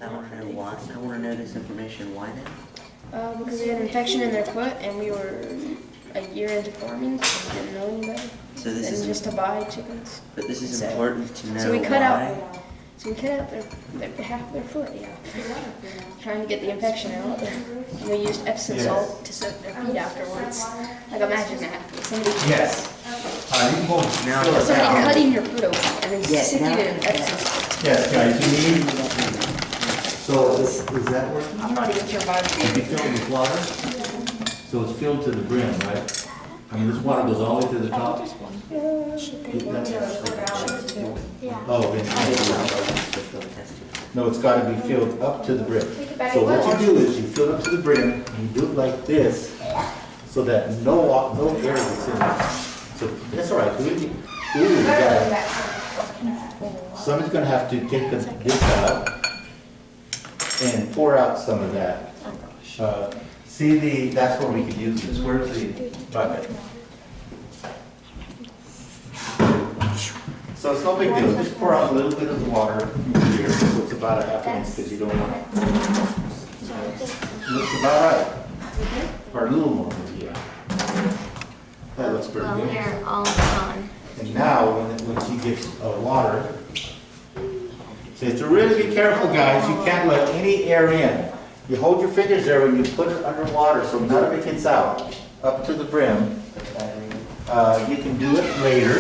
I want to know why. I want to know this information. Why now? Because they had an infection in their foot, and we were a year into farming, so we didn't know any better. So this is just to buy chickens. But this is important to know. So we cut why. out. So we cut out their half of their foot, yeah. Trying to get the infection out. And we used Epsom salt to soak their feet afterwards. Like imagine that. Somebody Yes. You can go Now, fill it somebody down. cutting your foot open and then sticking it in Epsom salt. Yes, guys, you need. So is that working? I'm not even sure why. Is it filled with water? So it's filled to the brim, right? I mean, this water goes all the way to the top? Oh, then. No, it's got to be filled up to the brim. So what you do is you fill it up to the brim, and you do it like this, so that no air gets in. So that's all right. You gotta, somebody's going to have to take this out and pour out some of that. See that's where we could use this. Where's the bucket? So it's no big deal. Just pour out a little bit of the water here. So it's about a half inch because you don't want it. Looks about right. Or a little more, yeah. That looks pretty good. Here, all gone. And now, when she gets water, so you have to really be careful, guys. You can't let any air in. You hold your fingers there when you put it under water so none of it gets out, up to the brim. You can do it later.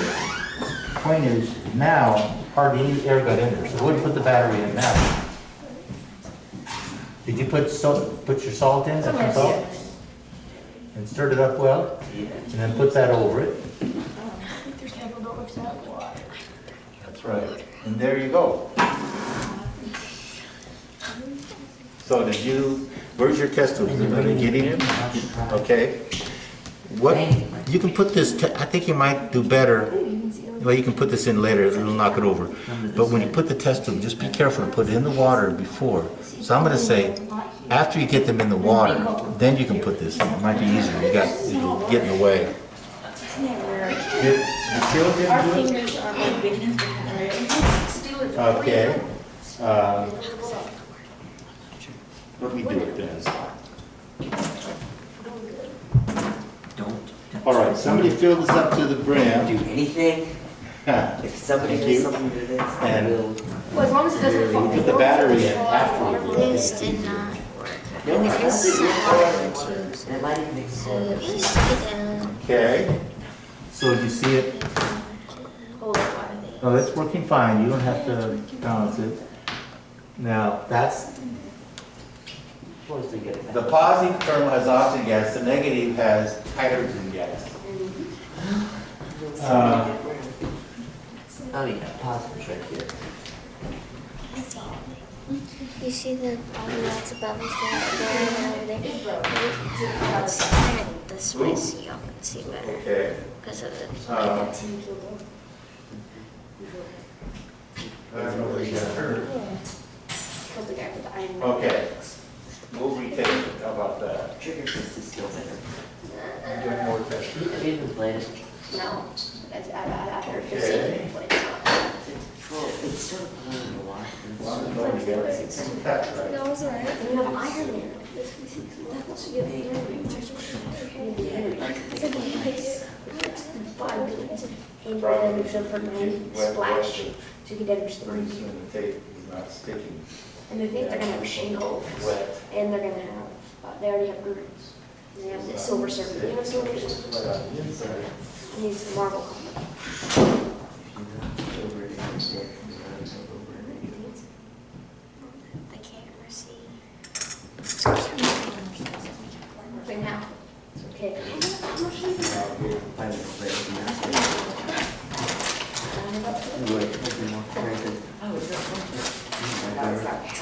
The point is, now, hardly any air got in there. So go ahead and put the battery in now. Did you put your salt in? Epsom salt? And stir it up well? And then put that over it. That's right. And there you go. So where's your test tube? Are you getting it? Okay. You can put this, I think you might do better. Well, you can put this in later, it'll knock it over. But when you put the test tube, just be careful to put it in the water before. So I'm going to say, after you get them in the water, then you can put this in. It might be easier. It'll get in the way. Did Phil do it? Okay. Let me do it then. Don't All right, somebody fill this up to the brim. do anything. If somebody Thank you. does something to this, I And- will. Well, as long as it doesn't fall. Put the battery in after. This did not work. No, And I it is think water in the tubes. That might even make So sense. you stick it down. Okay. So you see it? Hold it. Oh, it's working fine. You don't have to balance it. Now, that's, Supposed to get the positive terminal has oxygen gas, the negative has hydrogen gas. Oh yeah, positive right here. You see the lots of bubbles going over there? Let's turn it this way so y'all can see better. Okay. Because of the I don't know where you got hurt. Okay. We'll retake it. How about that? Trigger test is still better. Do more tests. Have you even played it? No, that's after Okay. 15 plays. Well, it's sort of playing a lot. Well, I'm going to get it. That's right. No, it's alright. You have Iron Man. And then for splash, so you can damage the Pretty soon the tape is not sticking. And they think they're gonna have shingles, Wet. and they're gonna have, they already have grooves. And they have the silver surfer. You know silver surfer? Right on the inside. And he's a Marvel comic. the camera see. Right now. It's okay.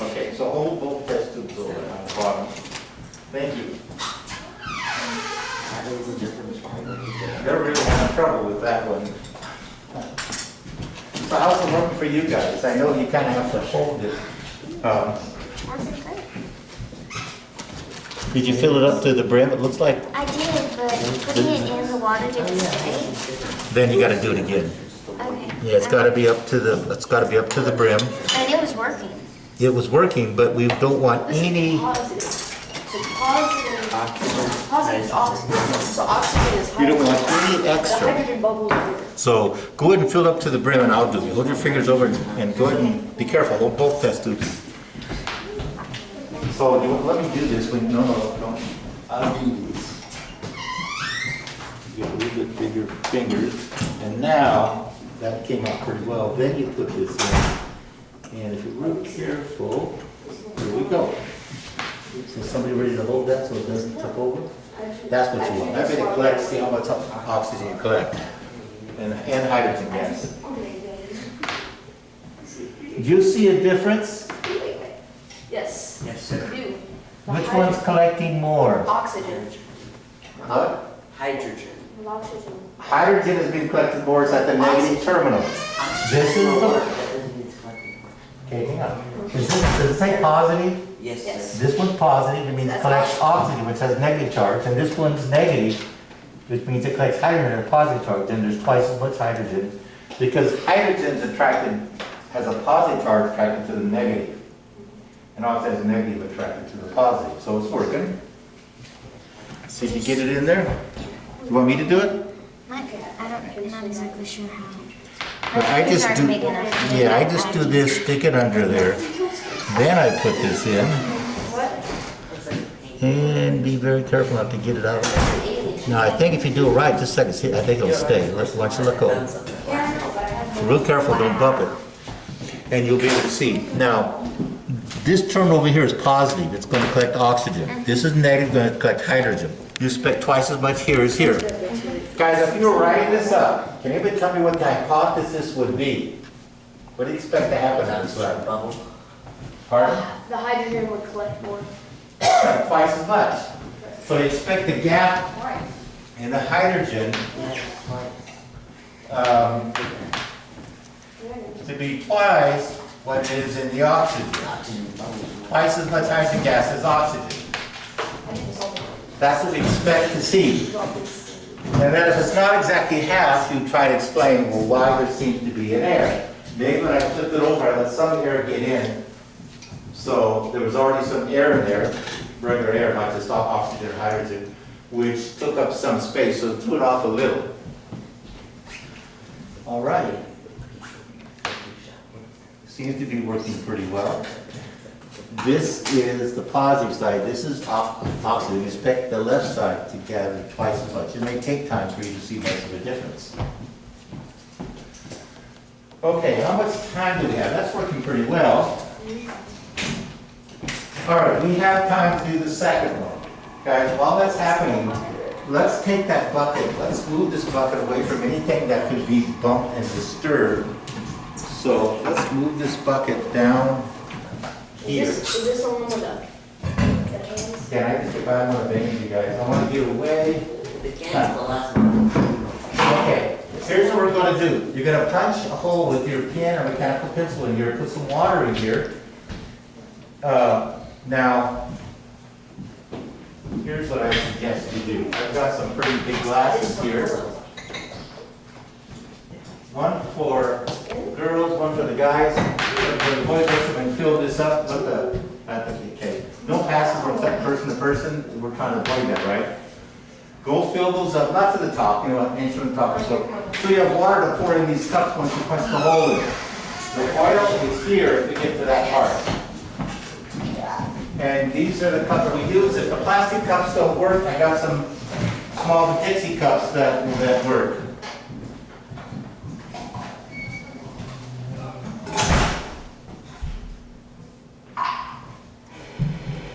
Okay, so hold both test tubes over on the bottom. Thank you. They're really having trouble with that one. So how's it working for you guys? I know you kind of have to hold it. Did you fill it up to the brim? It looks like. I did, but putting it in the water didn't stay. Then you got to do it again. Okay. Yeah, it's got to be up to the brim. And it was working. it was working, but we don't want any, Positive. So positive. Oxygen. Positive is oxygen. So oxygen is you don't hydrogen. want any The extra. hydrogen bubbles are here. So go ahead and fill up to the brim and I'll do it. Hold your fingers over and go ahead and be careful, hold both test tubes. So let me do this when, no, don't. I'll do this. You get a little bit bigger fingers. And now, that came out pretty well. Then you put this in. And if you're real careful, here we go. So somebody ready to hold that so it doesn't tip over? That's what you want. I bet it collects, see how much oxygen you collect. And hydrogen gas. Do you see a difference? Yes. Yes, sir. Do. Which one's collecting more? Oxygen. What? Hydrogen. Oxygen. Hydrogen is being collected more is at the negative terminal. This is the, That doesn't mean it's collecting. okay, hang on. Does it say positive? Yes, Yes. sir. This one's positive, it means it That's collects oxygen, which has negative charge, and this one's negative, which means it collects hydrogen at a positive charge, and there's twice as much hydrogen, because hydrogen's attracted, has a positive charge attracted to the negative, and oxygen has a negative attracted to the positive, so it's working. See if you get it in there? You want me to do it? I'm not exactly sure how. But I just These do, aren't big enough. yeah, I just do this, stick it under there, then I put this in, and be very careful not to get it out. Now, I think if you do it right, just a second, see, I think it'll stay. Let's watch it let go. Real careful, don't bump it. And you'll be able to see. Now, this terminal over here is positive, it's going to collect oxygen. This is negative, going to collect hydrogen. You expect twice as much here as here. Guys, if you were writing this up, can anybody tell me what the hypothesis would be? What do you expect to happen on this Oxygen one? bubble. Pardon? The hydrogen would collect more. Twice as much. So you expect the gap in the hydrogen to be twice what it is in the oxygen. Oxygen bubble. Twice as much hydrogen gas as oxygen. That's what we expect to see. And then if it's not exactly half, you try to explain, well, why there seems to be an error. Maybe when I flipped it over, I let some air get in. So there was already some air in there, regular air, not just oxygen or hydrogen, which took up some space, so it threw it off a little. All right. Seems to be working pretty well. This is the positive side. This is oxygen. Expect the left side to gather twice as much. It may take time for you to see much of a difference. Okay, how much time do we have? That's working pretty well. All right, we have time to do the second one. Guys, while that's happening, let's take that bucket, let's move this bucket away from anything that could be bumped and disturbed. So let's move this bucket down here. Is this the one with the cans? Can I just, if I want to bang you guys, I want to get away. The can's the last one. Okay, here's what we're going to do. You're going to punch a hole with your pen or mechanical pencil in here, put some water in here. Now, here's what I suggest you do. I've got some pretty big glasses here. One for girls, one for the guys. For the boys, let's and fill this up with okay. No passes from person to person. We're trying to avoid that, right? Go fill those up, not to the top, you know, an inch from the top or so. So you have water to pour in these cups once you punch the hole in. The oil is here to get to that part. And these are the cups that we use. If the plastic cups don't work, I got some small Dixie cups that work.